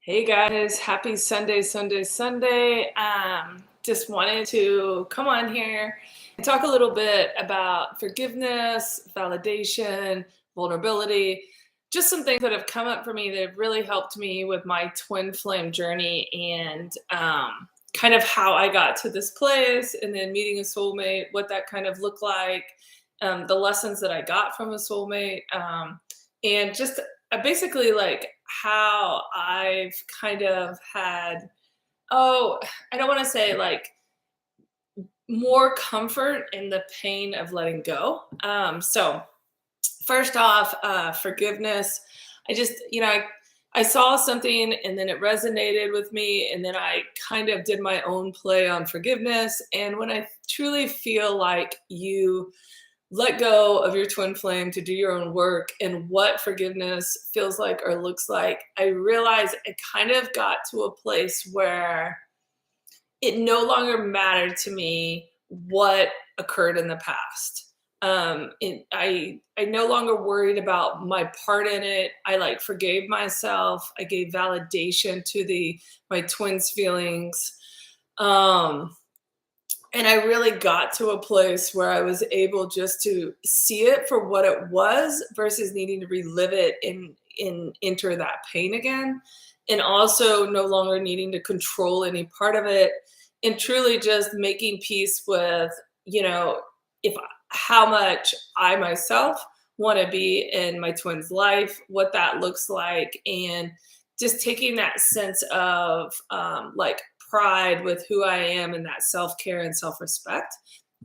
Hey guys, happy Sunday, Sunday, Sunday. Just wanted to come on here and talk a little bit about forgiveness, validation, vulnerability, just some things that have come up for me that have really helped me with my twin flame journey and kind of how I got to this place and then meeting a soulmate, what that kind of looked like, the lessons that I got from a soulmate, and just basically like how I've kind of had, oh, I don't want to say like more comfort in the pain of letting go. So first off, forgiveness. I just, I saw something and then it resonated with me, and then I kind of did my own play on forgiveness. And when I truly feel like you let go of your twin flame to do your own work and what forgiveness feels like or looks like, I realized I kind of got to a place where it no longer mattered to me what occurred in the past. I no longer worried about my part in it. I like forgave myself. I gave validation to the my twins' feelings. Um, and I really got to a place where I was able just to see it for what it was versus needing to relive it and enter that pain again. And also no longer needing to control any part of it, and truly just making peace with, you know, if how much I myself want to be in my twin's life, what that looks like, and just taking that sense of like pride with who I am and that self care and self respect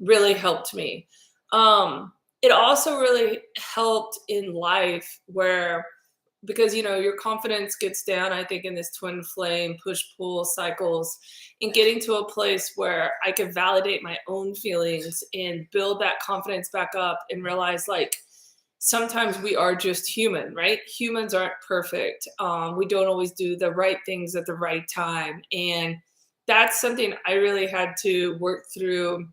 really helped me. It also really helped in life where, because your confidence gets down, I think, in this twin flame push pull cycles, and getting to a place where I could validate my own feelings and build that confidence back up and realize, like, sometimes we are just human, right? Humans aren't perfect. We don't always do the right things at the right time. And that's something I really had to work through,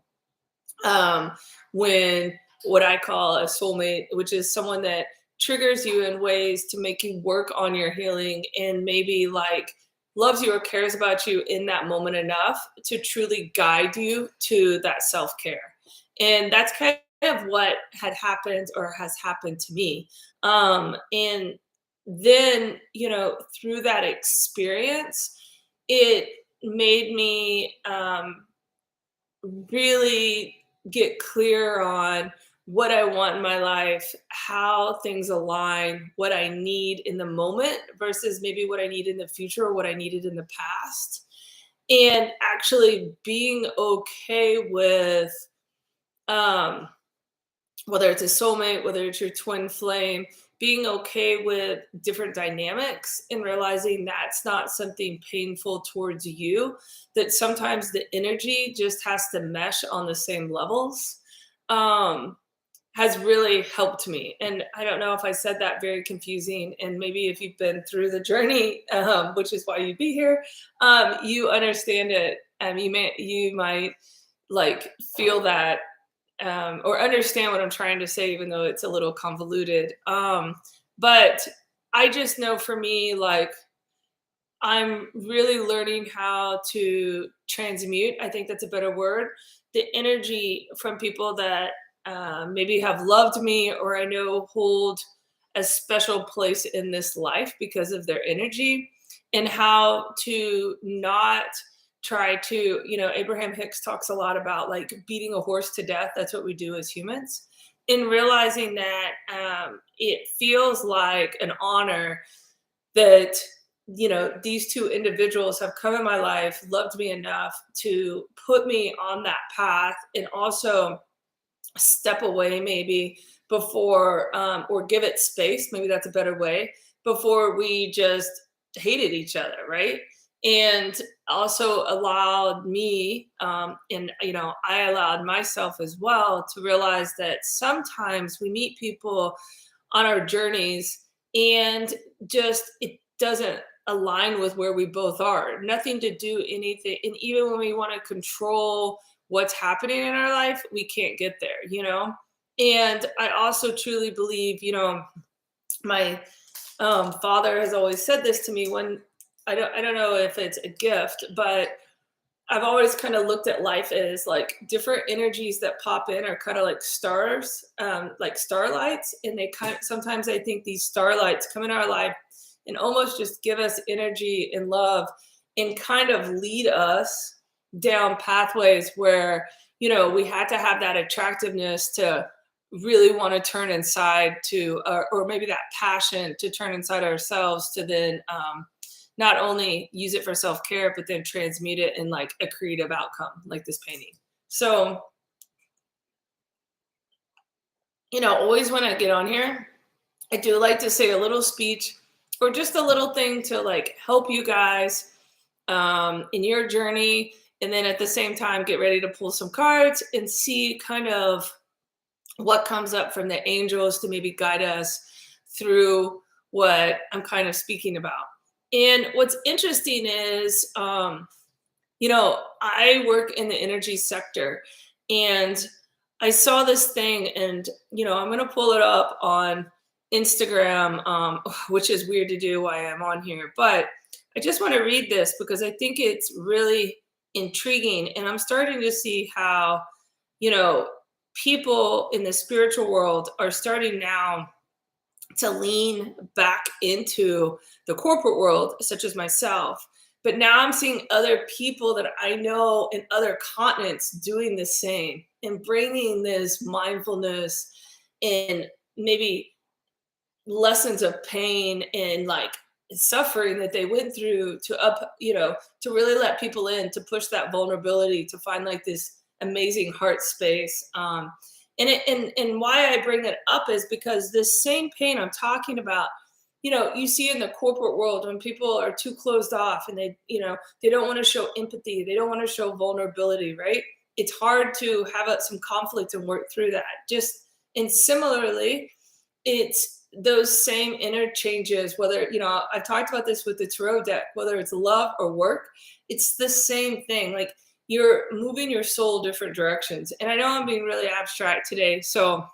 um, when what I call a soulmate, which is someone that triggers you in ways to make you work on your healing and maybe like loves you or cares about you in that moment enough to truly guide you to that self care. And that's kind of what had happened or has happened to me. And then, through that experience, it made me really get clear on what I want in my life, how things align, what I need in the moment versus maybe what I need in the future or what I needed in the past. And actually being okay with, um, whether it's a soulmate, whether it's your twin flame, being okay with different dynamics and realizing that's not something painful towards you, that sometimes the energy just has to mesh on the same levels, um, has really helped me. And I don't know if I said that very confusing. And maybe if you've been through the journey, which is why you'd be here, you understand it. You might like feel that, or understand what I'm trying to say, even though it's a little convoluted. But I just know for me, like, I'm really learning how to transmute. I think that's a better word. The energy from people that maybe have loved me or I know hold a special place in this life because of their energy, and how to not try to, Abraham Hicks talks a lot about like beating a horse to death. That's what we do as humans. In realizing that it feels like an honor that these two individuals have come in my life, loved me enough to put me on that path, and also step away maybe before, or give it space, maybe that's a better way, before we just hated each other, right? And also allowed me, and I allowed myself as well to realize that sometimes we meet people on our journeys and just it doesn't align with where we both are. Nothing to do anything. And even when we want to control what's happening in our life, we can't get there. And I also truly believe, my father has always said this to me: when I don't know if it's a gift, but I've always kind of looked at life as like different energies that pop in are kind of like stars, like starlights. And they kind of, sometimes I think these starlights come in our life and almost just give us energy and love and kind of lead us down pathways where, we had to have that attractiveness to really want to turn inside to, or maybe that passion to turn inside ourselves to then, not only use it for self-care, but then transmute it in like a creative outcome, like this painting. So, always when I get on here, I do like to say a little speech or just a little thing to like help you guys in your journey. And then at the same time, get ready to pull some cards and see kind of what comes up from the angels to maybe guide us through what I'm kind of speaking about. And what's interesting is, I work in the energy sector and I saw this thing and, I'm going to pull it up on Instagram, which is weird to do while I'm on here, but I just want to read this because I think it's really intriguing. And I'm starting to see how, you know, people in the spiritual world are starting now to lean back into the corporate world, such as myself. But now I'm seeing other people that I know in other continents doing the same and bringing this mindfulness and maybe lessons of pain and like suffering that they went through to to really let people in, to push that vulnerability, to find like this amazing heart space. And why I bring it up is because this same pain I'm talking about, you see in the corporate world when people are too closed off and they don't want to show empathy, they don't want to show vulnerability, right? It's hard to have some conflict and work through that. And similarly, it's those same interchanges, whether, I've talked about this with the tarot deck, whether it's love or work, it's the same thing. Like, you're moving your soul different directions. And I know I'm being really abstract today, so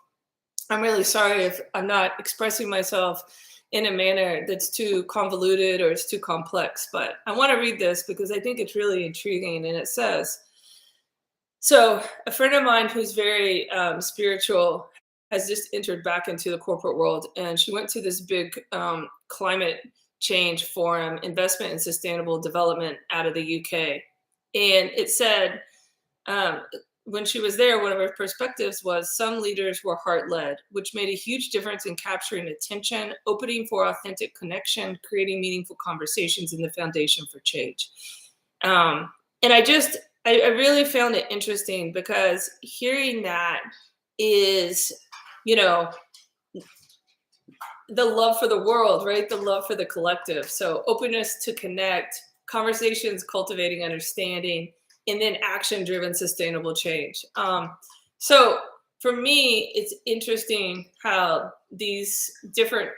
I'm really sorry if I'm not expressing myself in a manner that's too convoluted or it's too complex, but I want to read this because I think it's really intriguing. And it says, so a friend of mine who's very spiritual has just entered back into the corporate world, and she went to this big climate change forum, investment and sustainable development, out of the UK. And it said, when she was there, one of her perspectives was some leaders were heart-led, which made a huge difference in capturing attention, opening for authentic connection, creating meaningful conversations, and the foundation for change. And I really found it interesting because hearing that is, the love for the world, right? The love for the collective. So openness to connect, conversations, cultivating understanding, and then action-driven sustainable change. So for me, it's interesting how these different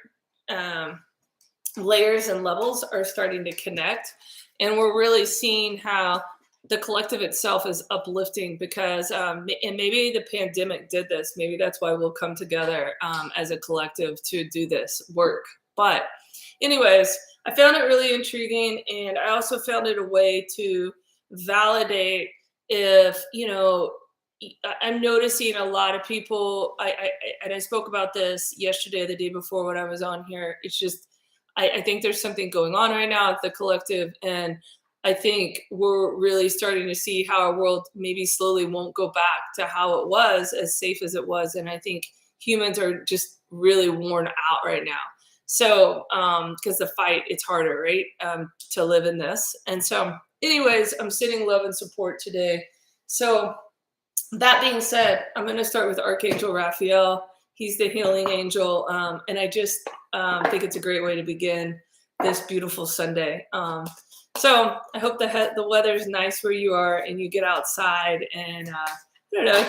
layers and levels are starting to connect. And we're really seeing how the collective itself is uplifting because, and maybe the pandemic did this. Maybe that's why we'll come together as a collective to do this work. But anyways, I found it really intriguing. And I also found it a way to validate if, I'm noticing a lot of people, and I spoke about this yesterday, the day before when I was on here. It's just, I think there's something going on right now at the collective. And I think we're really starting to see how our world maybe slowly won't go back to how it was, as safe as it was. And I think humans are just really worn out right now. So, because the fight, it's harder, right, to live in this. And so anyways, I'm sending love and support today. So that being said, I'm going to start with Archangel Raphael. He's the healing angel. And I just think it's a great way to begin this beautiful Sunday. So I hope the weather's nice where you are and you get outside and,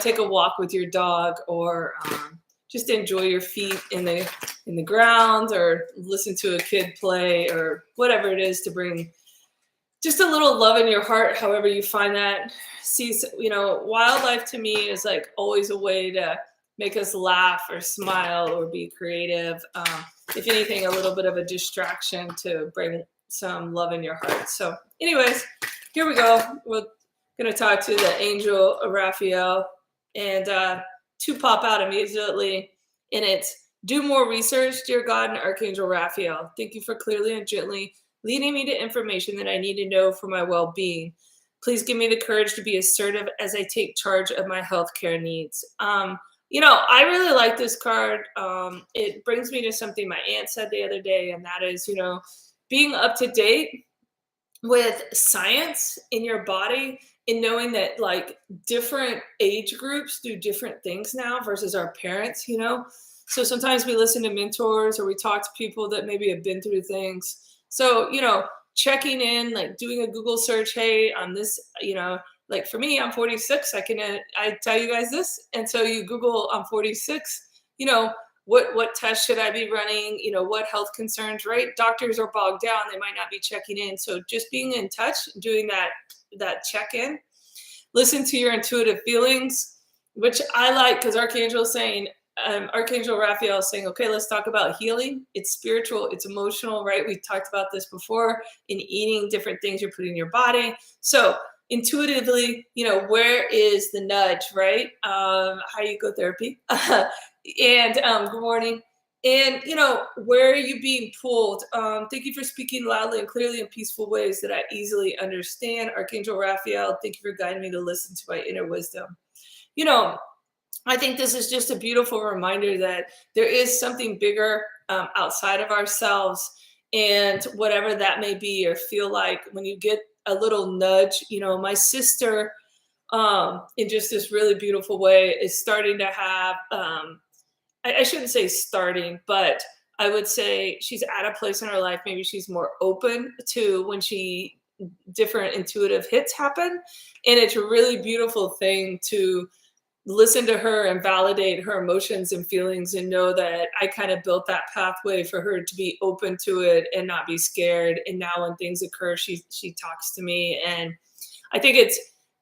take a walk with your dog, or just enjoy your feet in the ground, or listen to a kid play, or whatever it is to bring just a little love in your heart, however you find that. See, wildlife to me is like always a way to make us laugh or smile or be creative. If anything, a little bit of a distraction to bring some love in your heart. So anyways, here we go. We're going to talk to the angel Raphael, and two pop out immediately. And it's, do more research, dear God, and Archangel Raphael. Thank you for clearly and gently leading me to information that I need to know for my well-being. Please give me the courage to be assertive as I take charge of my healthcare needs. I really like this card. It brings me to something my aunt said the other day, and that is, being up to date with science in your body and knowing that like different age groups do different things now versus our parents, So sometimes we listen to mentors or we talk to people that maybe have been through things. So, checking in, like doing a Google search, hey, on this, like for me, I'm 46. I tell you guys this. And so you Google, I'm 46, what tests should I be running? What health concerns, right? Doctors are bogged down. They might not be checking in. So just being in touch, doing that check-in, listen to your intuitive feelings, which I like because Archangel is saying, Archangel Raphael is saying, okay, let's talk about healing. It's spiritual, it's emotional, right? We talked about this before in eating different things you're putting in your body. So intuitively, where is the nudge, right? How you go therapy. And good morning. And, where are you being pulled? Thank you for speaking loudly and clearly in peaceful ways that I easily understand. Archangel Raphael, thank you for guiding me to listen to my inner wisdom. I think this is just a beautiful reminder that there is something bigger outside of ourselves, and whatever that may be or feel like, when you get a little nudge, my sister, in just this really beautiful way, is starting to have, I shouldn't say starting, but I would say she's at a place in her life, maybe she's more open to when different intuitive hits happen. And it's a really beautiful thing to listen to her and validate her emotions and feelings and know that I kind of built that pathway for her to be open to it and not be scared. And now when things occur, she talks to me. And I think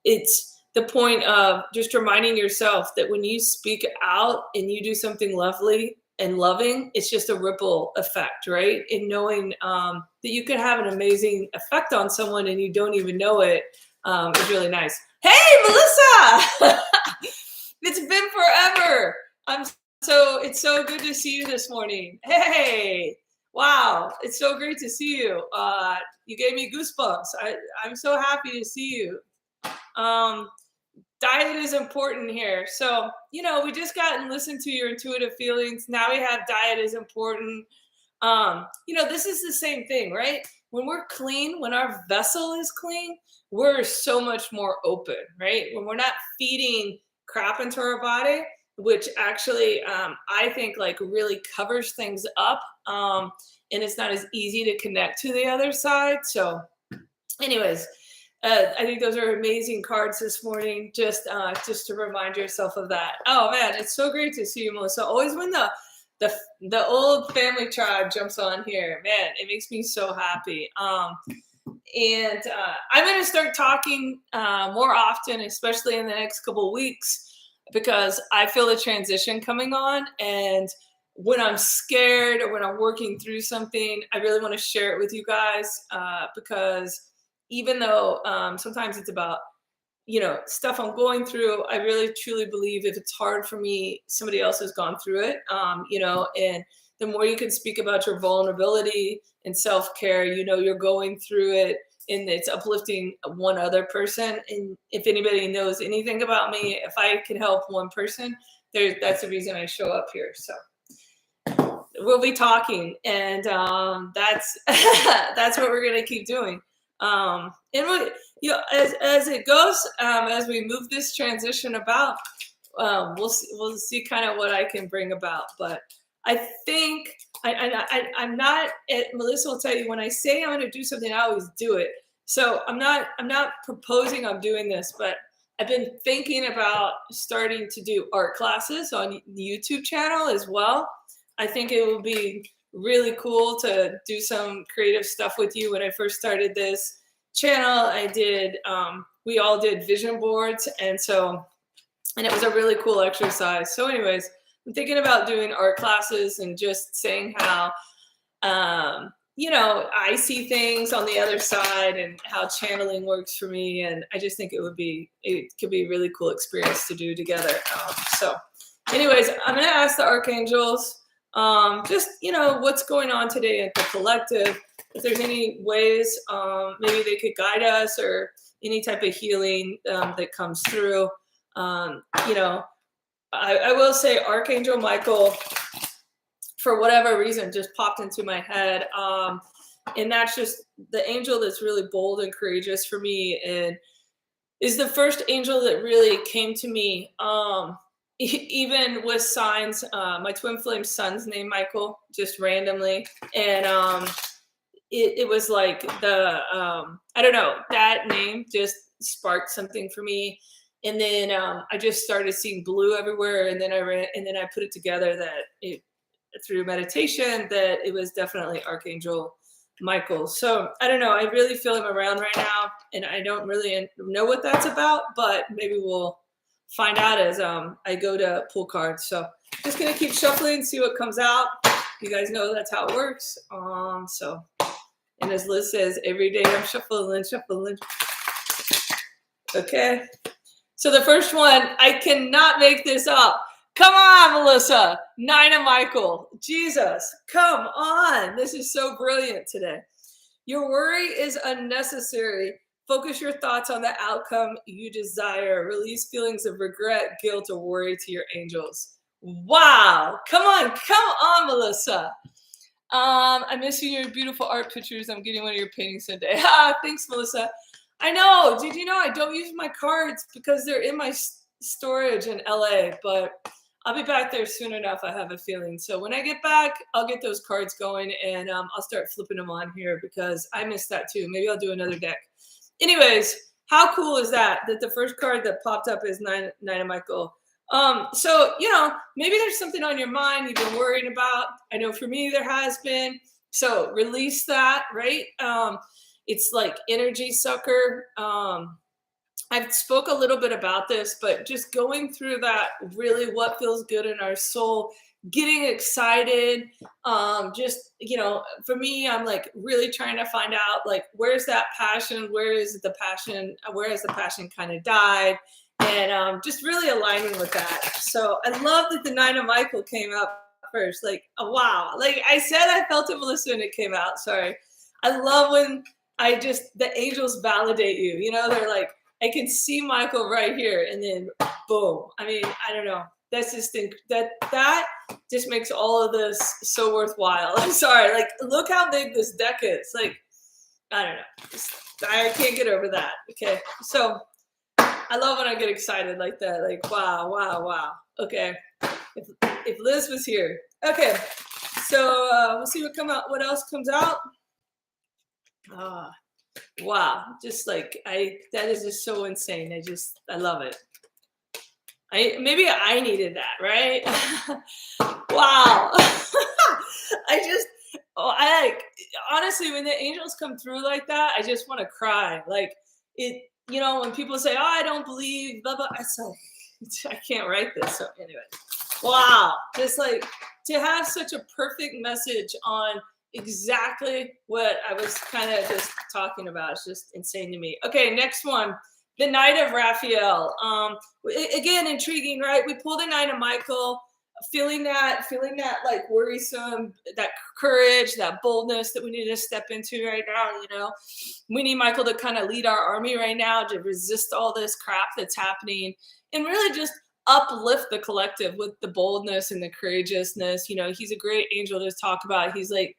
it's the point of just reminding yourself that when you speak out and you do something lovely and loving, it's just a ripple effect, right? And knowing that you can have an amazing effect on someone and you don't even know it is really nice. Hey, Melissa! It's been forever. It's so good to see you this morning. Hey, wow. It's so great to see you. You gave me goosebumps. I'm so happy to see you. Diet is important here. So, we just got and listened to your intuitive feelings. Now we have diet is important. This is the same thing, right? When we're clean, when our vessel is clean, we're so much more open, right? When we're not feeding crap into our body, which actually I think like really covers things up, and it's not as easy to connect to the other side. So anyways, I think those are amazing cards this morning, just to remind yourself of that. Oh man, it's so great to see you, Melissa. Always when the old family tribe jumps on here, man, it makes me so happy. And I'm going to start talking more often, especially in the next couple of weeks, because I feel a transition coming on. And when I'm scared or when I'm working through something, I really want to share it with you guys, because even though sometimes it's about, stuff I'm going through, I really truly believe if it's hard for me, somebody else has gone through it, and the more you can speak about your vulnerability and self-care, you're going through it and it's uplifting one other person. And if anybody knows anything about me, if I can help one person, that's the reason I show up here. So we'll be talking, and that's that's what we're going to keep doing. And as it goes, as we move this transition about, we'll see kind of what I can bring about. But I think I'm not. Melissa will tell you, when I say I'm going to do something, I always do it. So I'm not proposing I'm doing this, but I've been thinking about starting to do art classes on the YouTube channel as well. I think it will be really cool to do some creative stuff with you. When I first started this channel, I did. We all did vision boards, and it was a really cool exercise. So, anyways, I'm thinking about doing art classes and just saying how, I see things on the other side and how channeling works for me. And I just think it could be a really cool experience to do together. So anyways, I'm going to ask the archangels, just, what's going on today at the collective. If there's any ways, maybe they could guide us or any type of healing that comes through. I will say Archangel Michael, for whatever reason, just popped into my head. And that's just the angel that's really bold and courageous for me, and is the first angel that really came to me, even with signs. My twin flame son's name, Michael, just randomly. And it was like I don't know, that name just sparked something for me. And then I just started seeing blue everywhere. And then I put it together that through meditation that it was definitely Archangel Michael. So I don't know. I really feel him around right now, and I don't really know what that's about, but maybe we'll find out as I go to pull cards. So just gonna keep shuffling, see what comes out. You guys know that's how it works. And as Liz says, every day I'm shuffling. Okay. So the first one, I cannot make this up. Come on, Melissa. Nine of Michael. Jesus, come on. This is so brilliant today. Your worry is unnecessary. Focus your thoughts on the outcome you desire. Release feelings of regret, guilt, or worry to your angels. Wow. Come on, Melissa. I'm missing your beautiful art pictures. I'm getting one of your paintings today. Thanks, Melissa. I know. Did you know I don't use my cards because they're in my storage in LA, but I'll be back there soon enough, I have a feeling. So when I get back, I'll get those cards going, and I'll start flipping them on here because I missed that too. Maybe I'll do another deck. Anyways, how cool is that the first card that popped up is Nine of Michael. So, maybe there's something on your mind you've been worrying about. I know for me there has been. So release that, right? It's like energy sucker. I've spoke a little bit about this, but just going through that, really what feels good in our soul, getting excited. For me, I'm like really trying to find out, like, where's that passion? Where is the passion? Where has the passion kind of died? And just really aligning with that. So I love that the Nine of Michael came out first. Like, oh, wow. Like I said, I felt it, Melissa, when it came out. Sorry. I love when the angels validate you. They're like, I can see Michael right here, and then boom. I mean, I don't know. That's just that just makes all of this so worthwhile. I'm sorry. Like, look how big this deck is. Like, I don't know. I can't get over that. Okay. So I love when I get excited like that. Like, wow. Okay. If Liz was here. Okay. So we'll see what else comes out. Wow. Just like that is just so insane. I love it. Maybe I needed that, right? Wow. Honestly, when the angels come through like that, I just want to cry. Like it, when people say, "Oh, I don't believe," blah blah, it's like I can't write this. So anyway, wow, just like to have such a perfect message on exactly what I was kind of just talking about. It's just insane to me. Okay, next one. The Knight of Raphael. Again, intriguing, right? We pulled the Knight of Michael, feeling that like worrisome, that courage, that boldness that we need to step into right now. We need Michael to kind of lead our army right now to resist all this crap that's happening and really just uplift the collective with the boldness and the courageousness. He's a great angel to talk about. He's like,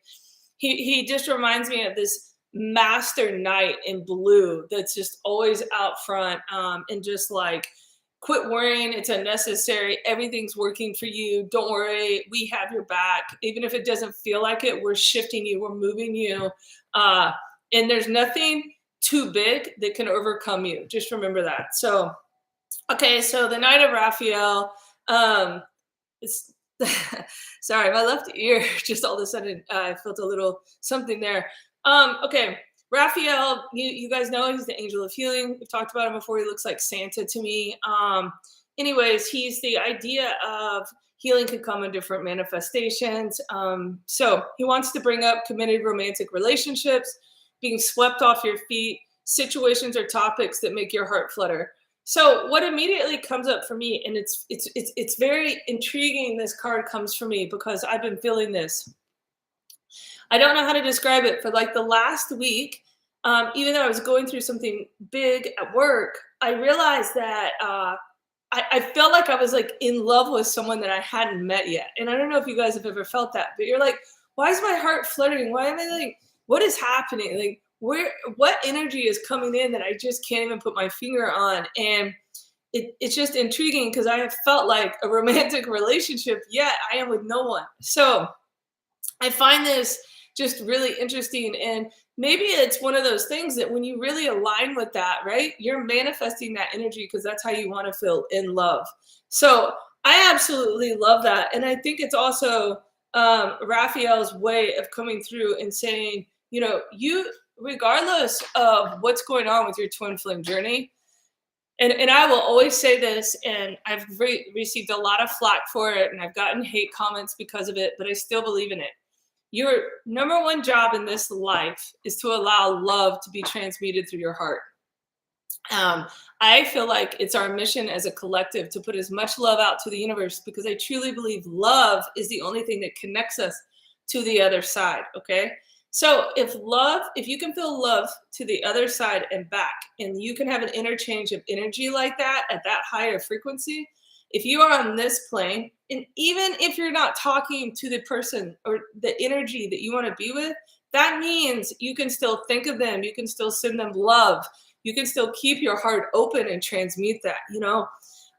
he just reminds me of this master knight in blue that's just always out front, and just like, quit worrying, it's unnecessary, everything's working for you, don't worry, we have your back, even if it doesn't feel like it, we're shifting you, we're moving you, and there's nothing too big that can overcome you. Just remember that. So okay, so the Knight of Raphael, it's sorry, my left ear just all of a sudden I felt a little something there. Okay, Raphael, you guys know he's the angel of healing. We've talked about him before. He looks like Santa to me. Anyways, he's the idea of Healing can come in different manifestations. So he wants to bring up committed romantic relationships, being swept off your feet, situations or topics that make your heart flutter. So what immediately comes up for me, and it's very intriguing. This card comes for me because I've been feeling this. I don't know how to describe it. For like the last week, even though I was going through something big at work, I realized that I felt like I was like in love with someone that I hadn't met yet. And I don't know if you guys have ever felt that, but you're like, why is my heart fluttering? Why am I like, what is happening? Like, what energy is coming in that I just can't even put my finger on? And it's just intriguing because I have felt like a romantic relationship, yet I am with no one. So I find this just really interesting. And maybe it's one of those things that when you really align with that, right, you're manifesting that energy because that's how you want to feel in love. So I absolutely love that. And I think it's also Raphael's way of coming through and saying, you, regardless of what's going on with your twin flame journey, and I will always say this, and I've received a lot of flack for it, and I've gotten hate comments because of it, but I still believe in it. Your number one job in this life is to allow love to be transmuted through your heart. I feel like it's our mission as a collective to put as much love out to the universe because I truly believe love is the only thing that connects us to the other side. Okay. So if you can feel love to the other side and back, and you can have an interchange of energy like that at that higher frequency, if you are on this plane, and even if you're not talking to the person or the energy that you want to be with, that means you can still think of them. You can still send them love. You can still keep your heart open and transmute that.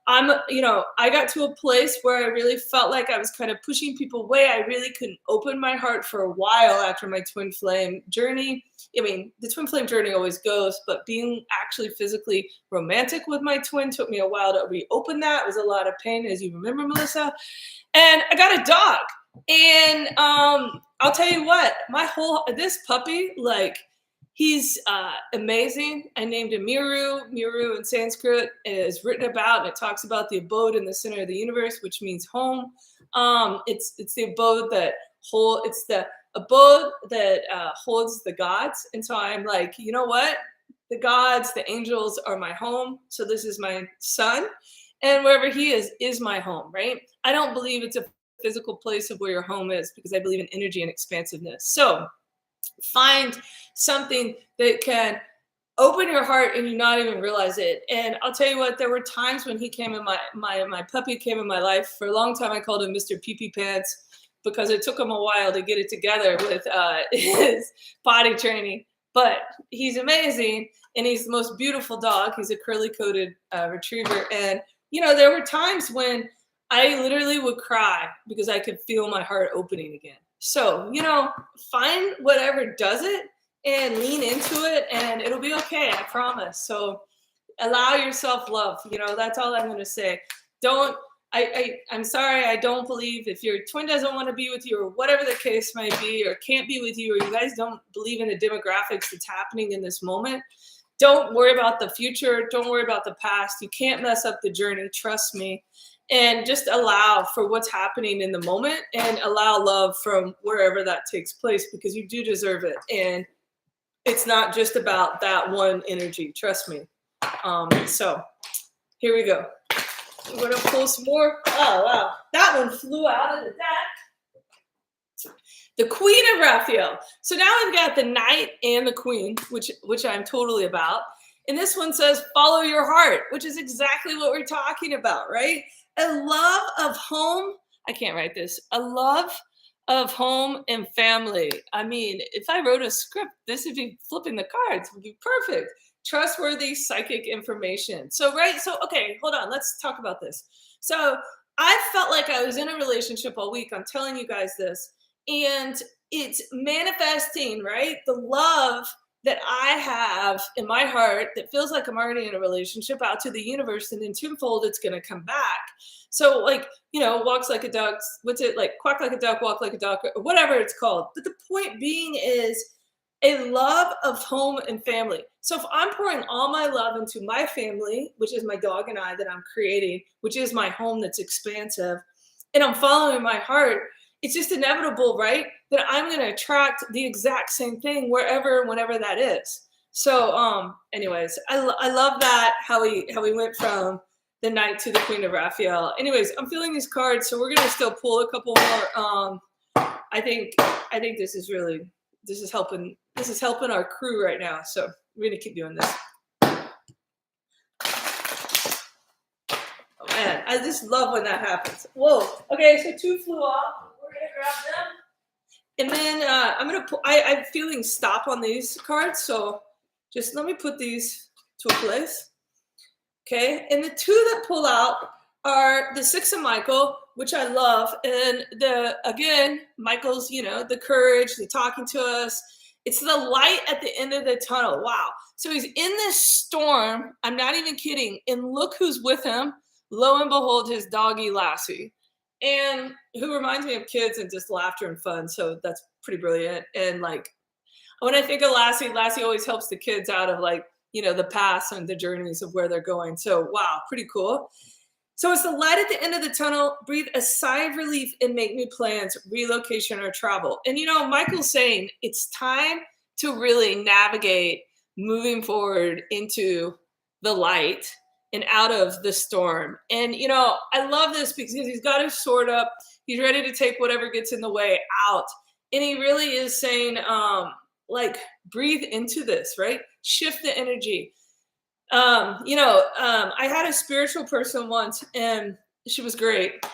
I got to a place where I really felt like I was kind of pushing people away. I really couldn't open my heart for a while after my twin flame journey. I mean, the twin flame journey always goes, but being actually physically romantic with my twin took me a while to reopen that. It was a lot of pain, as you remember, Melissa. And I got a dog. And I'll tell you what, this puppy, like, he's amazing. I named him Miru. Miru in Sanskrit is written about, and it talks about the abode in the center of the universe, which means home. It's the abode that holds the gods. And so I'm like, you know what? The gods, the angels are my home. So this is my son, and wherever he is my home, right? I don't believe it's a physical place of where your home is because I believe in energy and expansiveness. So find something that can open your heart and you not even realize it. And I'll tell you what, there were times when he came in my puppy came in my life. For a long time I called him Mr. Pee Pee Pants because it took him a while to get it together with his potty training. But he's amazing, and he's the most beautiful dog. He's a curly coated retriever. And there were times when I literally would cry because I could feel my heart opening again. So, find whatever does it and lean into it, and it'll be okay. I promise. So allow yourself love. That's all I'm going to say. I'm sorry. I don't believe if your twin doesn't want to be with you or whatever the case might be, or can't be with you, or you guys don't believe in the demographics that's happening in this moment, don't worry about the future. Don't worry about the past. You can't mess up the journey. Trust me. And just allow for what's happening in the moment and allow love from wherever that takes place, because you do deserve it. And it's not just about that one energy. Trust me. So here we go. I'm going to pull some more. Oh, wow. That one flew out of the deck. The Queen of Raphael. So now we've got the Knight and the Queen, which I'm totally about. And this one says, follow your heart, which is exactly what we're talking about, right? A love of home. I can't write this. A love of home and family. I mean, if I wrote a script, this would be flipping the cards. It would be perfect. Trustworthy psychic information. So, okay, hold on. Let's talk about this. So I felt like I was in a relationship all week. I'm telling you guys this. And it's manifesting, right? The love that I have in my heart that feels like I'm already in a relationship out to the universe, and then twofold, it's going to come back. So walks like a duck, what's it like? Quack like a duck, walk like a duck, or whatever it's called. But the point being is a love of home and family. So if I'm pouring all my love into my family, which is my dog and I that I'm creating, which is my home that's expansive, and I'm following my heart, it's just inevitable, right? That I'm going to attract the exact same thing wherever and whenever that is. So, anyways, I love that how we went from the Knight to the Queen of Raphael. Anyways, I'm feeling these cards, so we're gonna still pull a couple more. I think this is helping our crew right now. So we're gonna keep doing this. Oh man, I just love when that happens. Whoa. Okay, so 2 flew off. We're gonna grab them. And then I'm gonna put. I'm feeling stop on these cards, so just let me put these to a place. Okay, and the 2 that pull out are the 6 of Michael, which I love, and Michael's, the courage, the talking to us. It's the light at the end of the tunnel. Wow. So he's in this storm. I'm not even kidding. And look who's with him. Lo and behold, his doggy Lassie. And who reminds me of kids and just laughter and fun. So that's pretty brilliant. And like when I think of Lassie, Lassie always helps the kids out of like, the past and the journeys of where they're going. So wow, pretty cool. So it's the light at the end of the tunnel. Breathe a sigh of relief and make new plans, relocation or travel. And Michael's saying it's time to really navigate moving forward into the light and out of the storm. And I love this because he's got his sword up. He's ready to take whatever gets in the way out. And he really is saying, like, breathe into this, right? Shift the energy. I had a spiritual person once, and she was great.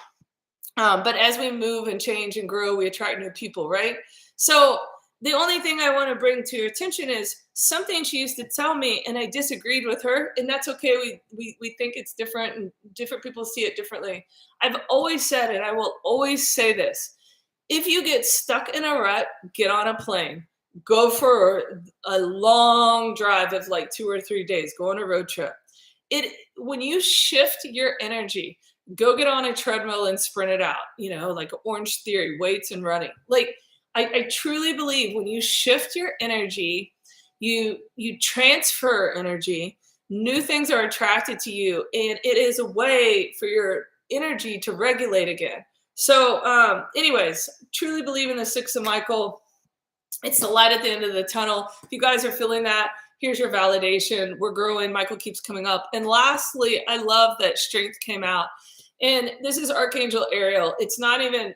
But as we move and change and grow, we attract new people, right? So the only thing I want to bring to your attention is something she used to tell me, and I disagreed with her, and that's okay. We think it's different, and different people see it differently. I've always said, and I will always say this: if you get stuck in a rut, get on a plane. Go for a long drive of like 2 or 3 days. Go on a road trip. When you shift your energy, go get on a treadmill and sprint it out. Like Orange Theory, weights and running. Like I truly believe when you shift your energy, you transfer energy. New things are attracted to you, and it is a way for your energy to regulate again. So, anyways, truly believe in the 6 of Michael. It's the light at the end of the tunnel. If you guys are feeling that, here's your validation. We're growing. Michael keeps coming up. And lastly, I love that strength came out. And this is Archangel Ariel. It's not even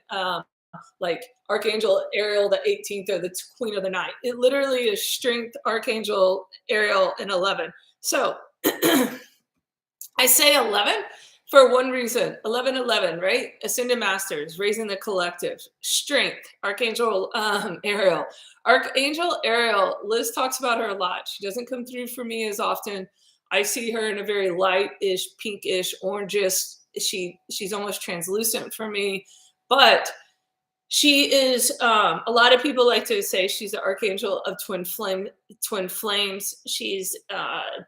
like Archangel Ariel, the 18th, or the Queen of the Night. It literally is strength, Archangel Ariel, and 11. So I say 11 for one reason. 11, right? Ascended Masters, raising the collective. Strength, Archangel Ariel. Archangel Ariel, Liz talks about her a lot. She doesn't come through for me as often. I see her in a very light-ish, pinkish, orangish. She's almost translucent for me. But she is, a lot of people like to say she's the Archangel of twin flames. She's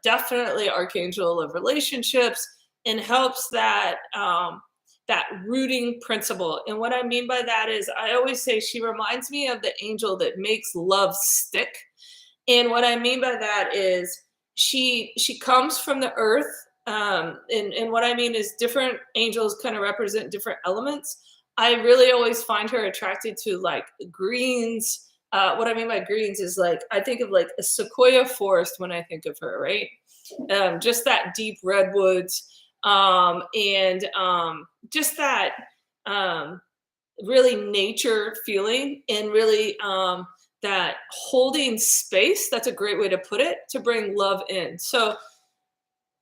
definitely Archangel of relationships, and helps that rooting principle. And what I mean by that is, I always say she reminds me of the angel that makes love stick. And what I mean by that is she comes from the earth. And what I mean is different angels kind of represent different elements. I really always find her attracted to like greens. What I mean by greens is like, I think of like a sequoia forest when I think of her, right? Just that deep redwoods. Just that really nature feeling, and really that holding space. That's a great way to put it, to bring love in. So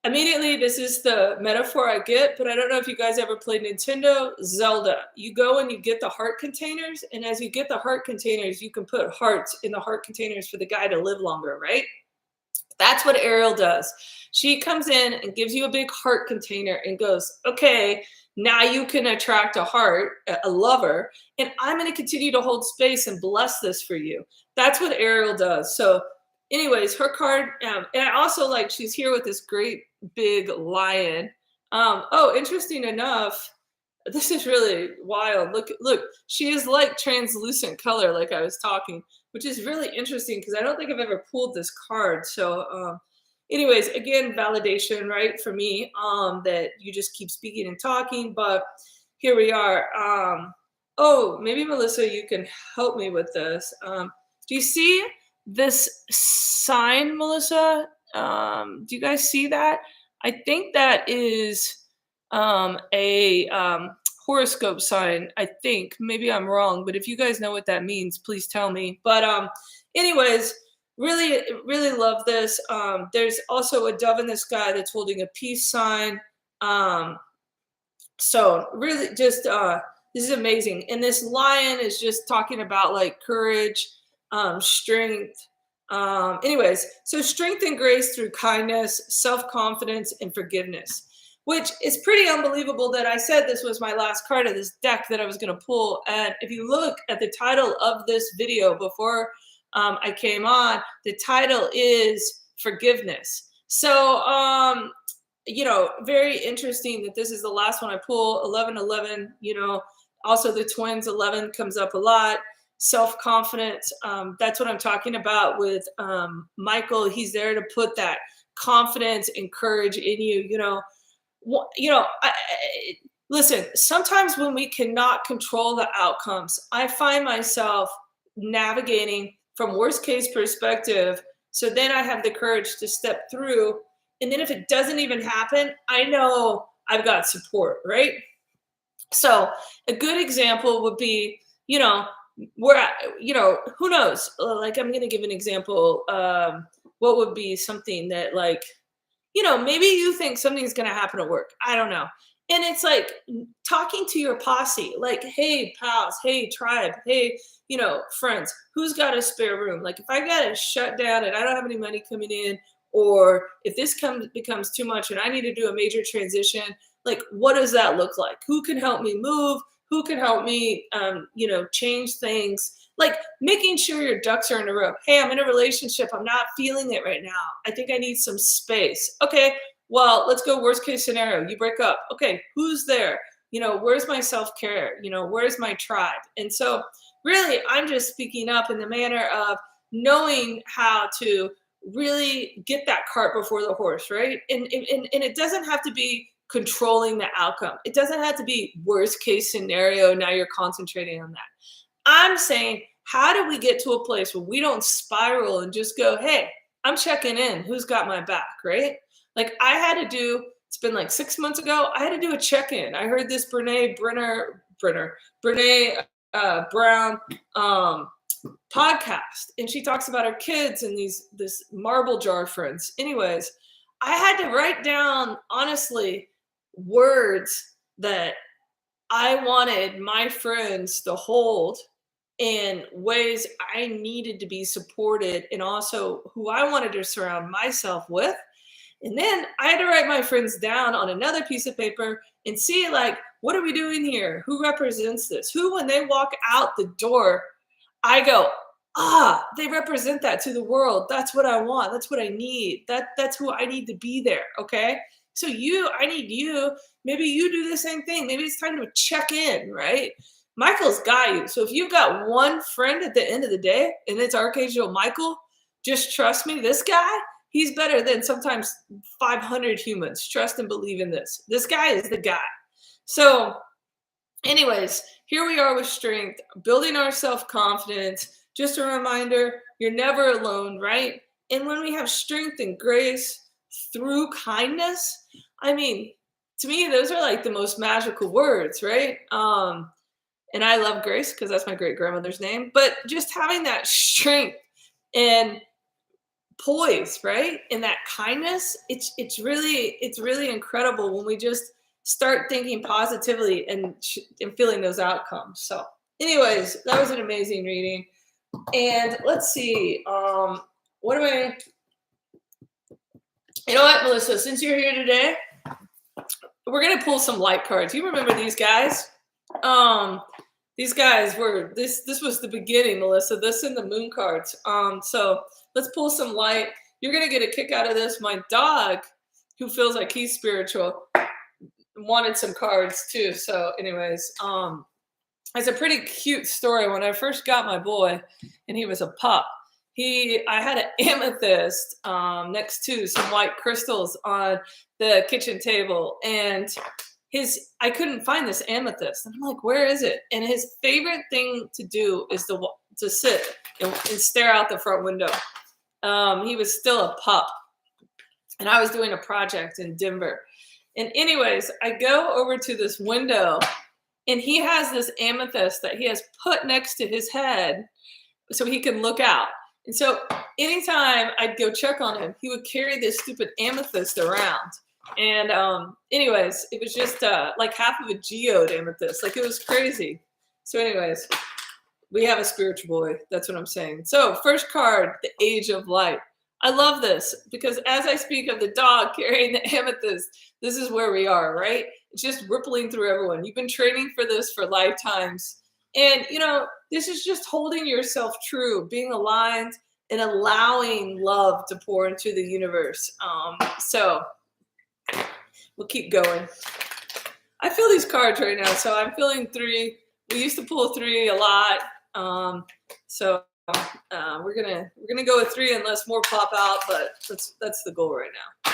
immediately, this is the metaphor I get, but I don't know if you guys ever played Nintendo. Zelda. You go and you get the heart containers, and as you get the heart containers, you can put hearts in the heart containers for the guy to live longer, right? That's what Ariel does. She comes in and gives you a big heart container and goes, okay, now you can attract a heart, a lover, and I'm going to continue to hold space and bless this for you. That's what Ariel does. So anyways, her card, and I also like, she's here with this great big lion. Oh, interesting enough, this is really wild. Look, she is like translucent color, like I was talking, which is really interesting because I don't think I've ever pulled this card. So anyways, again, validation, right, for me, that you just keep speaking and talking. But here we are. Oh, maybe Melissa, you can help me with this. Do you see this sign, Melissa? Do you guys see that? I think that is a horoscope sign. I think maybe I'm wrong, but if you guys know what that means, please tell me. But anyways, really love this. There's also a dove in the sky that's holding a peace sign. So really just this is amazing. And this lion is just talking about like courage, strength. Anyways, so strength and grace through kindness, self-confidence, and forgiveness, which is pretty unbelievable that I said this was my last card of this deck that I was going to pull. And if you look at the title of this video before I came on, the title is Forgiveness. So, you know, very interesting that this is the last one I pull. 1111, you know, also the twins 11 comes up a lot. Self-confidence, that's what I'm talking about with Michael. He's there to put that confidence and courage in you. Listen, sometimes when we cannot control the outcomes, I find myself navigating from worst case perspective. So then I have the courage to step through. And then if it doesn't even happen, I know I've got support, right? So a good example would be, you know, who knows? Like, I'm going to give an example. What would be something that, like, you know, maybe you think something's going to happen at work. I don't know. And it's like talking to your posse, like, hey, pals, hey, tribe, hey, you know, friends, who's got a spare room? Like, if I got to shut down and I don't have any money coming in, or if this becomes too much and I need to do a major transition, like, what does that look like? Who can help me move? Who can help me, you know, change things? Like making sure your ducks are in a row. Hey, I'm in a relationship. I'm not feeling it right now. I think I need some space. Okay, well, let's go worst case scenario. You break up. Okay, who's there? You know, where's my self-care? You know, where's my tribe? And so really, I'm just speaking up in the manner of knowing how to really get that cart before the horse, right? And it doesn't have to be controlling the outcome. It doesn't have to be worst case scenario. Now you're concentrating on that. I'm saying, how do we get to a place where we don't spiral and just go, hey, I'm checking in. Who's got my back, right? Like I had to do, it's been like 6 months ago, I had to do a check-in. I heard this Brene Brown podcast, and she talks about her kids and this marble jar friends. Anyways, I had to write down, honestly, words that I wanted my friends to hold in ways I needed to be supported, and also who I wanted to surround myself with. And then I had to write my friends down on another piece of paper and see, like, what are we doing here? Who represents this? Who, when they walk out the door, I go, they represent that to the world. That's what I want. That's what I need. That's who I need to be there. Okay. So I need you. Maybe you do the same thing. Maybe it's time to check in, right? Michael's got you. So if you've got one friend at the end of the day, and it's Archangel Michael, just trust me, this guy, he's better than sometimes 500 humans. Trust and believe in this. This guy is the guy. So anyways, here we are with strength, building our self-confidence. Just a reminder, you're never alone, right? And when we have strength and grace through kindness, I mean, to me, those are like the most magical words, right? And I love Grace because that's my great grandmother's name. But just having that strength and poise, right? And that kindness, it's really incredible when we just start thinking positively and feeling those outcomes. So anyways, that was an amazing reading. And let's see, what do I, you know what, Melissa, since you're here today, we're going to pull some light cards. You remember these guys? These guys were, this was the beginning, Melissa, this and the moon cards. So let's pull some light. You're going to get a kick out of this. My dog, who feels like he's spiritual, wanted some cards too. So anyways, it's a pretty cute story. When I first got my boy and he was a pup, I had an amethyst next to some white crystals on the kitchen table, and I couldn't find this amethyst. And I'm like, where is it? And his favorite thing to do is to sit and stare out the front window. He was still a pup, and I was doing a project in Denver. And anyways, I go over to this window, and he has this amethyst that he has put next to his head so he can look out. And so anytime I'd go check on him, he would carry this stupid amethyst around. And anyways, it was just like half of a geode amethyst. Like, it was crazy. So anyways, we have a spiritual boy. That's what I'm saying. So first card, the Age of Light. I love this because as I speak of the dog carrying the amethyst, this is where we are, right? It's just rippling through everyone. You've been training for this for lifetimes. And, this is just holding yourself true, being aligned and allowing love to pour into the universe. So we'll keep going. I feel these cards right now. So I'm feeling 3. We used to pull 3 a lot. So we're gonna go with 3 unless more pop out, but that's the goal right now.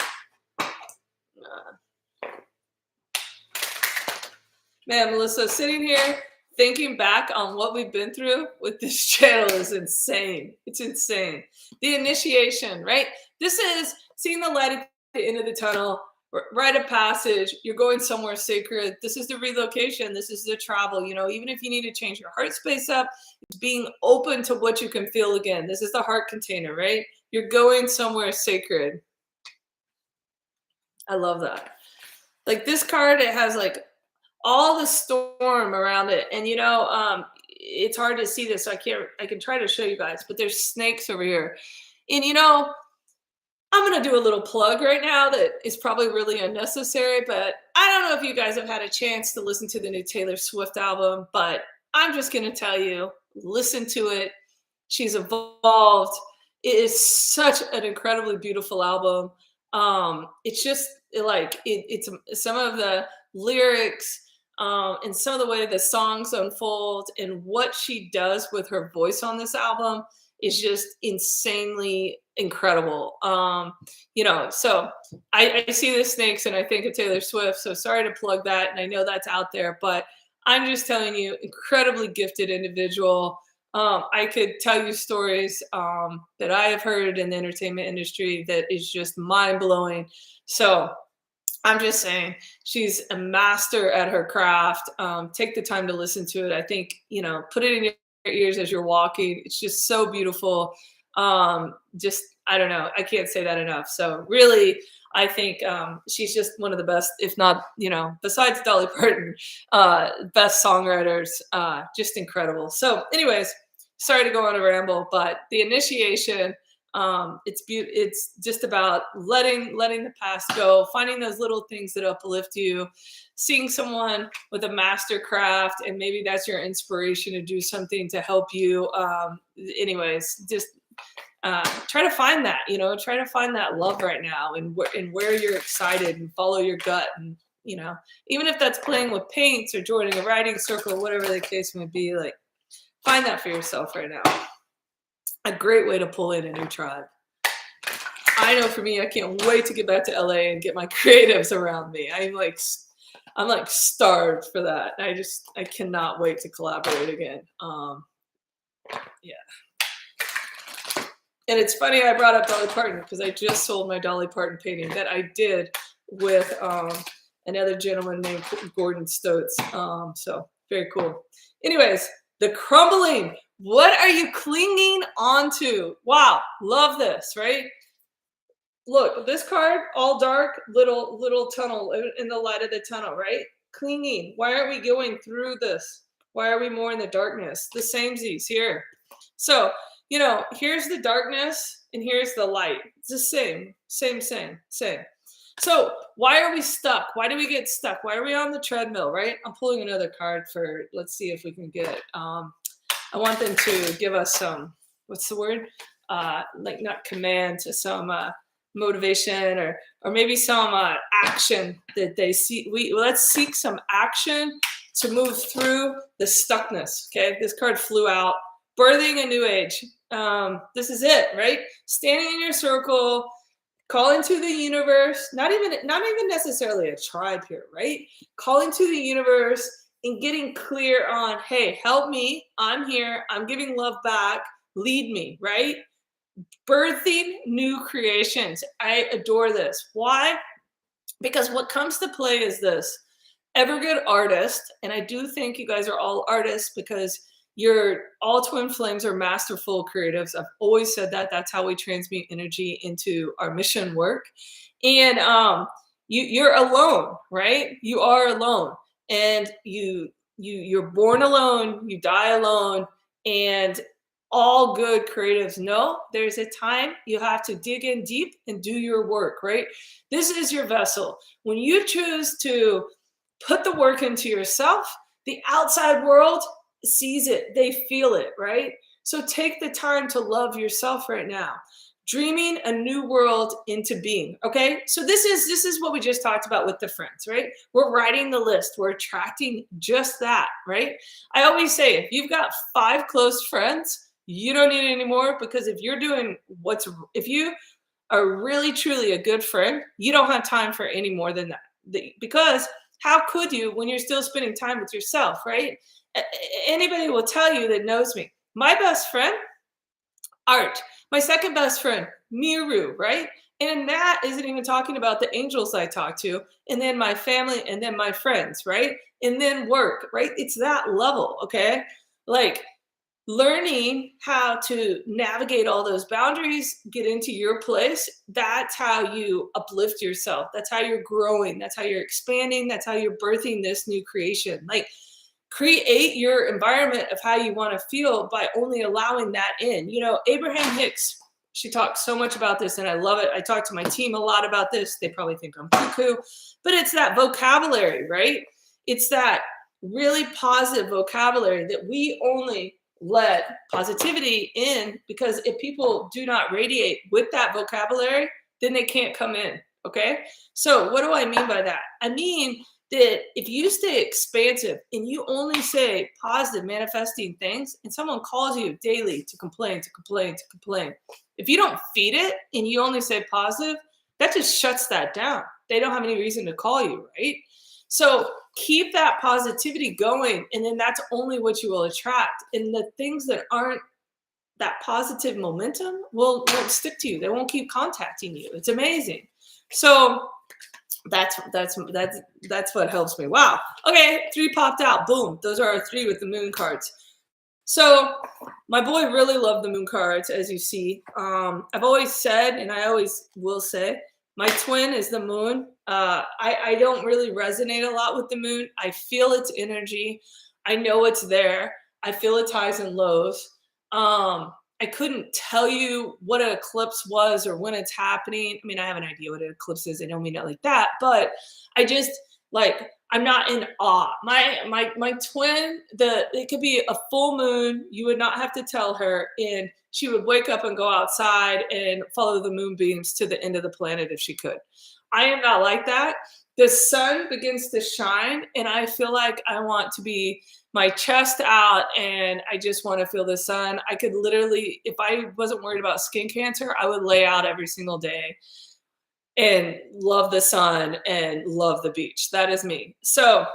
Man, Melissa, sitting here thinking back on what we've been through with this channel is insane. It's insane. The initiation, right? This is seeing the light at the end of the tunnel, rite of passage. You're going somewhere sacred. This is the relocation. This is the travel. Even if you need to change your heart space up, it's being open to what you can feel again. This is the heart container, right? You're going somewhere sacred. I love that. Like this card, it has like all the storm around it. And it's hard to see this, so I can try to show you guys, but there's snakes over here. And I'm going to do a little plug right now that is probably really unnecessary, but I don't know if you guys have had a chance to listen to the new Taylor Swift album, but I'm just going to tell you, listen to it. She's evolved. It is such an incredibly beautiful album. It's just like, it's some of the lyrics, and some of the way the songs unfold and what she does with her voice on this album is just insanely incredible. So I see the snakes and I think of Taylor Swift. So sorry to plug that. And I know that's out there, but I'm just telling you, incredibly gifted individual. I could tell you stories that I have heard in the entertainment industry that is just mind blowing. So I'm just saying, she's a master at her craft. Take the time to listen to it. I think, put it in your ears as you're walking. It's just so beautiful. I don't know. I can't say that enough. So really, I think she's just one of the best, if not, besides Dolly Parton, best songwriters. Just incredible. So anyways, sorry to go on a ramble, but the initiation, it's just about letting the past go, finding those little things that uplift you, seeing someone with a master craft, and maybe that's your inspiration to do something to help you. Anyways, just try to find that, try to find that love right now, and where you're excited, and follow your gut. And even if that's playing with paints or joining a writing circle, whatever the case may be, like, find that for yourself right now. A great way to pull in a new tribe. I know for me, I can't wait to get back to LA and get my creatives around me. I'm like starved for that. I cannot wait to collaborate again. Yeah. And it's funny I brought up Dolly Parton because I just sold my Dolly Parton painting that I did with another gentleman named Gordon Stotz. So very cool. Anyways, the crumbling. What are you clinging onto? Wow, love this, right? Look, this card, all dark, little tunnel in the light of the tunnel, right? Clinging. Why aren't we going through this? Why are we more in the darkness? The samesies here. So, here's the darkness and here's the light. It's the same. So why are we stuck? Why do we get stuck? Why are we on the treadmill, right? I'm pulling another card let's see if we can get, I want them to give us some, what's the word? Like not command, some motivation or maybe some action that they see. Let's seek some action to move through the stuckness. Okay, this card flew out. Birthing a new age. This is it, right? Standing in your circle, Calling to the universe, not even necessarily a tribe here, right? Calling to the universe and getting clear on, hey, help me. I'm here. I'm giving love back. Lead me, right? Birthing new creations. I adore this. Why? Because what comes to play is this. Ever good artist, and I do think you guys are all artists because you're all twin flames are masterful creatives. I've always said that. That's how we transmute energy into our mission work. And you're alone, right? You are alone, and you're born alone. You die alone, and all good creatives know there's a time you have to dig in deep and do your work, right? This is your vessel. When you choose to put the work into yourself, the outside world sees it, they feel it, right? So take the time to love yourself right now. Dreaming a new world into being. Okay, so this is what we just talked about with the friends, right? We're writing the list, we're attracting just that, right? I always say if you've got 5 close friends, you don't need any more, because if you are really truly a good friend, you don't have time for any more than that. Because how could you when you're still spending time with yourself, right? Anybody will tell you that knows me. My best friend, Art. My second best friend, Miru, right? And that isn't even talking about the angels I talk to, and then my family, and then my friends, right? And then work, right? It's that level, okay? Like, learning how to navigate all those boundaries, get into your place, that's how you uplift yourself. That's how you're growing. That's how you're expanding. That's how you're birthing this new creation. Like, create your environment of how you want to feel by only allowing that in. You know, Abraham Hicks, she talks so much about this, and I love it. I talk to my team a lot about this. They probably think I'm cuckoo, but it's that vocabulary, right? It's that really positive vocabulary that we only let positivity in, because if people do not radiate with that vocabulary, then they can't come in. Okay. So what do I mean by that? I mean that if you stay expansive and you only say positive manifesting things, and someone calls you daily to complain, to complain, to complain, if you don't feed it and you only say positive, that just shuts that down. They don't have any reason to call you, right? So keep that positivity going, and then that's only what you will attract. And the things that aren't that positive momentum won't stick to you. They won't keep contacting you. It's amazing. So that's what helps me. Wow. Okay, 3 popped out. Boom. Those are our 3 with the moon cards. So my boy really loved the moon cards, as you see. I've always said, and I always will say, my twin is the moon. I don't really resonate a lot with the moon. I feel its energy. I know it's there. I feel its highs and lows. I couldn't tell you what an eclipse was or when it's happening. I mean, I have an idea what an eclipse is. I don't mean it like that, but I just I'm not in awe. My twin, it could be a full moon. You would not have to tell her, and she would wake up and go outside and follow the moonbeams to the end of the planet if she could. I am not like that. The sun begins to shine, and I feel like I want to be my chest out, and I just want to feel the sun. I could literally, if I wasn't worried about skin cancer, I would lay out every single day and love the sun and love the beach. That is me. So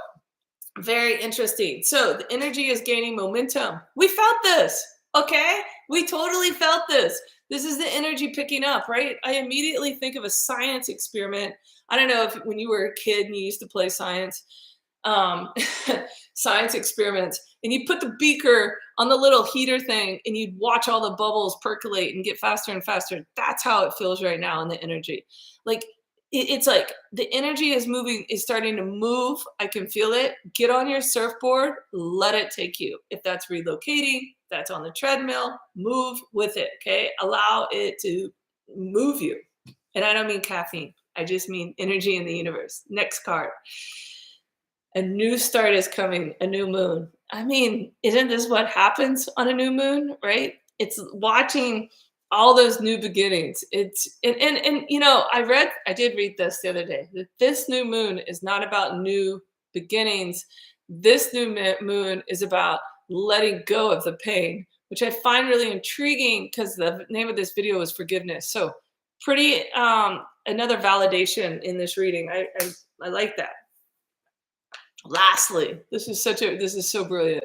very interesting. So the energy is gaining momentum. We felt this, okay? We totally felt this. This is the energy picking up, right? I immediately think of a science experiment. I don't know if when you were a kid and you used to play science, science experiments, and you put the beaker on the little heater thing and you'd watch all the bubbles percolate and get faster and faster. That's how it feels right now in the energy. Like it's like the energy is moving, is starting to move. I can feel it. Get on your surfboard, let it take you. If that's relocating, that's on the treadmill, move with it, okay? Allow it to move you. And I don't mean caffeine. I just mean energy in the universe. Next card. A new start is coming, a new moon. I mean, isn't this what happens on a new moon, right? It's watching all those new beginnings. It's and you know, I did read this the other day, that this new moon is not about new beginnings. This new moon is about letting go of the pain, which I find really intriguing because the name of this video is forgiveness. So pretty another validation in this reading. I like that. Lastly, this is so brilliant.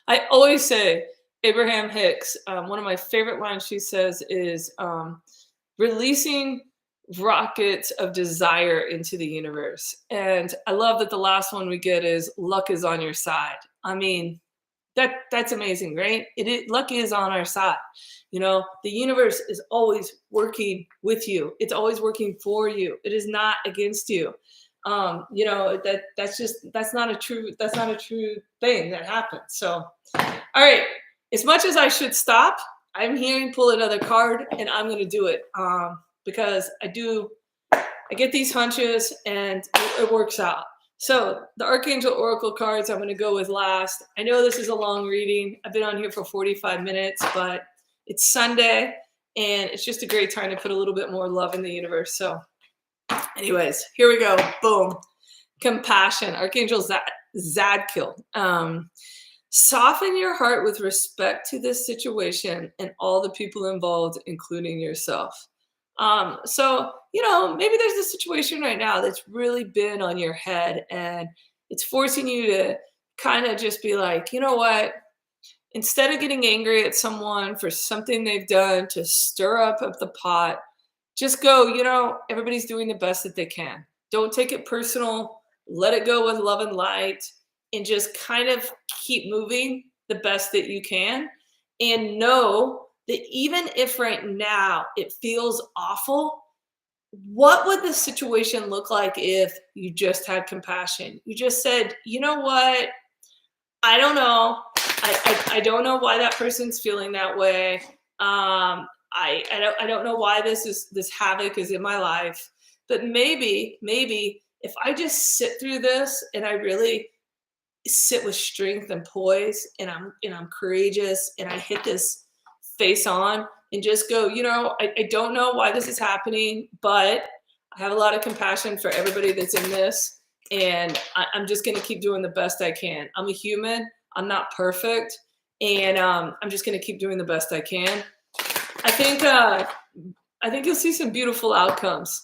I always say Abraham Hicks. One of my favorite lines she says is releasing rockets of desire into the universe. And I love that the last one we get is luck is on your side. I mean, that's amazing, right? Luck is on our side. You know, the universe is always working with you. It's always working for you. It is not against you. You know, that's not a true thing that happens. So, all right, as much as I should stop, I'm hearing pull another card, and I'm going to do it because I get these hunches, and it works out. So the Archangel Oracle cards I'm going to go with last. I know this is a long reading. I've been on here for 45 minutes, but it's Sunday, and it's just a great time to put a little bit more love in the universe. So anyways, here we go. Boom. Compassion. Archangel Zadkiel. Soften your heart with respect to this situation and all the people involved, including yourself. So, you know, maybe there's a situation right now that's really been on your head and it's forcing you to kind of just be like, you know what? Instead of getting angry at someone for something they've done to stir up the pot, just go, you know, everybody's doing the best that they can. Don't take it personal. Let it go with love and light and just kind of keep moving the best that you can. And know that even if right now it feels awful, what would the situation look like if you just had compassion? You just said, you know what? I don't know. I don't know why that person's feeling that way. I don't know why this havoc is in my life. But maybe if I just sit through this and I really sit with strength and poise and I'm courageous and I hit this face on and just go, you know, I don't know why this is happening, but I have a lot of compassion for everybody that's in this. And I'm just going to keep doing the best I can. I'm a human. I'm not perfect. And I'm just going to keep doing the best I can. I think you'll see some beautiful outcomes.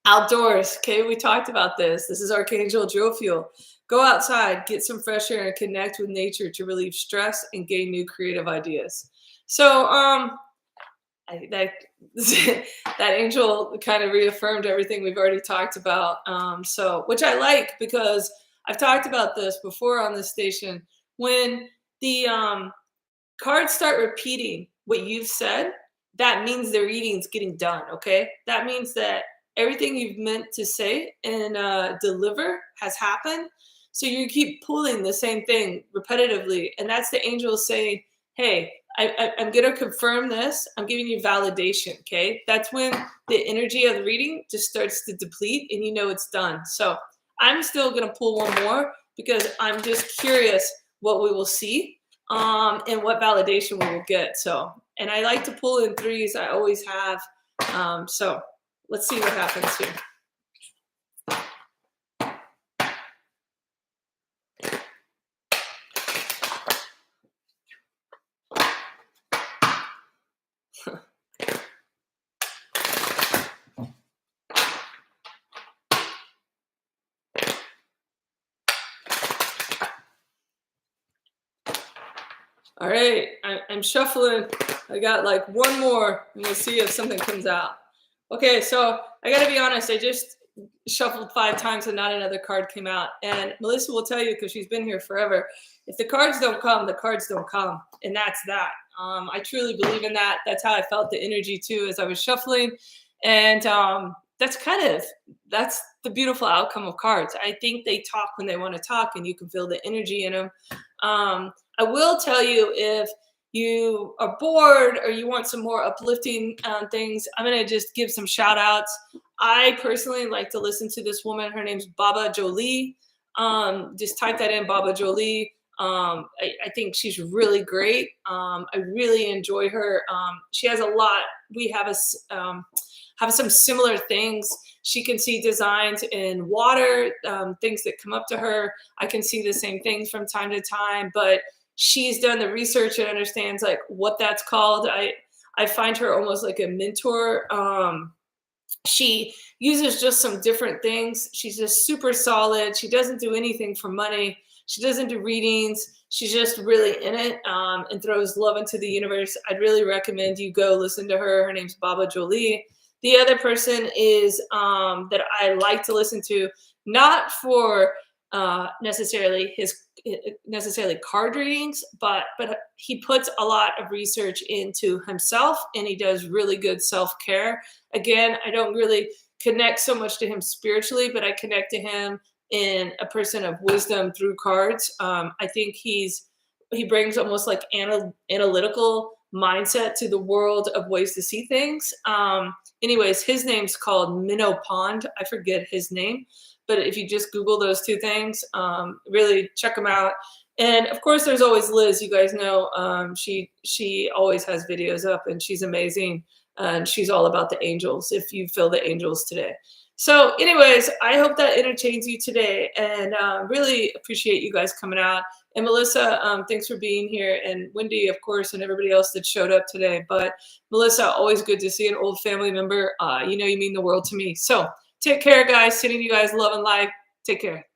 Outdoors. Okay. We talked about this. This is Archangel Jophiel. Go outside, get some fresh air, and connect with nature to relieve stress and gain new creative ideas. So, that angel kind of reaffirmed everything we've already talked about. So, which I like because I've talked about this before on this station. When the cards start repeating what you've said, that means their reading's getting done. Okay, that means that everything you've meant to say and deliver has happened. So you keep pulling the same thing repetitively. And that's the angel saying, hey, I'm going to confirm this. I'm giving you validation, okay? That's when the energy of the reading just starts to deplete and you know it's done. So I'm still going to pull one more because I'm just curious what we will see and what validation we will get. So, and I like to pull in threes. I always have. So let's see what happens here. All right, I'm shuffling. I got like one more, and we'll see if something comes out. Okay, so I got to be honest. I just shuffled 5 times and not another card came out. And Melissa will tell you because she's been here forever. If the cards don't come, the cards don't come, and that's that. I truly believe in that. That's how I felt the energy too as I was shuffling, and that's the beautiful outcome of cards. I think they talk when they want to talk, and you can feel the energy in them. I will tell you if you are bored or you want some more uplifting things, I'm going to just give some shout outs. I personally like to listen to this woman. Her name's Baba Jolie. Just type that in, Baba Jolie. I think she's really great. I really enjoy her. She has a lot. We have some similar things. She can see designs in water, things that come up to her. I can see the same things from time to time, but she's done the research and understands like what that's called. I find her almost like a mentor. She uses just some different things. She's just super solid. She doesn't do anything for money. She doesn't do readings. She's just really in it, and throws love into the universe. I'd really recommend you go listen to her. Her name's Baba Jolie. The other person is that I like to listen to, not for necessarily necessarily card readings, but he puts a lot of research into himself, and he does really good self care. Again, I don't really connect so much to him spiritually, but I connect to him in a person of wisdom through cards. I think he brings almost like analytical mindset to the world of ways to see things. Anyways, his name's called Minnow Pond. I forget his name, but if you just Google those two things, really check them out. And of course, there's always Liz. You guys know she always has videos up, and she's amazing. And she's all about the angels. If you feel the angels today. So, anyways, I hope that entertains you today, and really appreciate you guys coming out. And Melissa, thanks for being here, and Wendy, of course, and everybody else that showed up today. But Melissa, always good to see an old family member. You know you mean the world to me. So take care, guys. Sending you guys love and light. Take care.